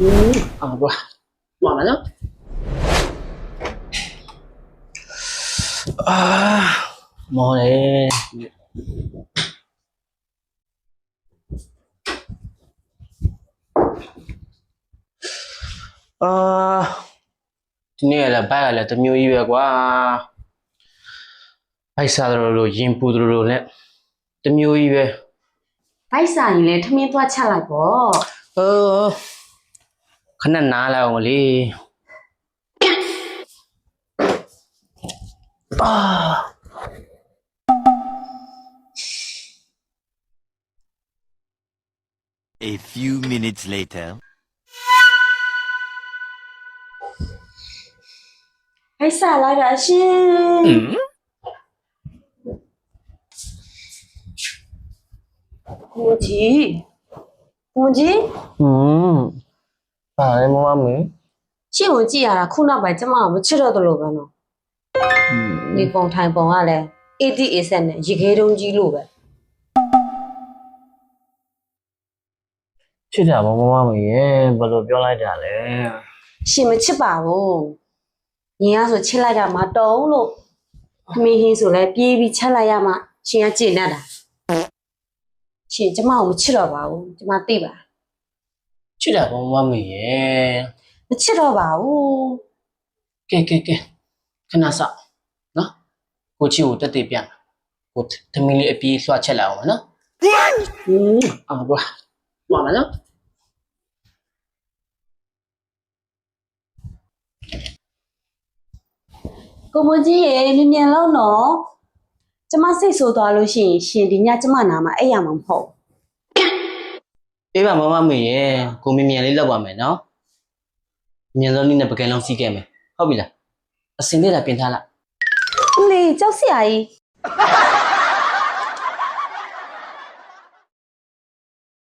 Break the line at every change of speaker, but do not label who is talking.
ကွာသွားမယ်နော်မော်လေဒီနေ့လည်းဘိုက်ကလည်းတစ်မျိုးကြီးပဲကွာဘိုက်စားတယ်လို့ရင်ပူတယ်လို့နဲ့တစ်မျိုးကြီးပဲ
ဘိုက်စာရင်လည်းထမင်းသွားချက်လိုက်ပေါ့
ခဏနားလိုက်အောင်လေ
A few minutes later.
ဘိုက်စာလိုက်တာရှင်ကိုကြီး
ပါလေမမမေ
ရှင့်ကိုကြည့်ရတာခုနောက်ပိုင်းကျမကမချစ်တော့တယ်လို့ပဲနော်ဒီပုံထိုင်ပုံကလည်း AD set နဲ့ရေခဲတုံးကြီးလို့ပဲ
ချစ်တာမမမေရဲ့ဘယ်လိုပြောလိုက်တာလဲ
ရှင်မချစ်ပါဘူးညီကဆိုချစ်လိုက်တာမှတုံးလို့ခမင်းဟင်းဆိုလည်းပြေးပြီးချက်လိုက်ရမှရှင်ကကျေနပ်တာရှင်ကျမကိုမချစ်တော့ပါဘူးကျမသိပါ
ချစ်တာမမမေရဲ့
မချစ်တော့ပါဘူး
ကဲခဏစောင့်နော်ကိုချစ်ကိုတက်တက်ပြန်ကိုသမီးလေးအပြေးဆွချက်လိုက်အောင်နော်ကွာသွားမယ်နော်
ကိုမကြီးရေမြန်လို့နော်ကျမစိတ်ဆိုးသွားလို့ရှိရင်ရှင်ဒီညကျမနာမှာအဲ့ရမှာမဟုတ်
အေးပါမမမေရဲ့ကိုမြန်လေးလောက်ပါမယ်နော်မြန်ဆုံးနည်းနဲ့ပကံလုံးစီးခဲ့မယ်ဟုတ်ပြီလားအစင်လေးလာပြင်ထားလိုက်
ဦးလေးကြောက်စရာကြီး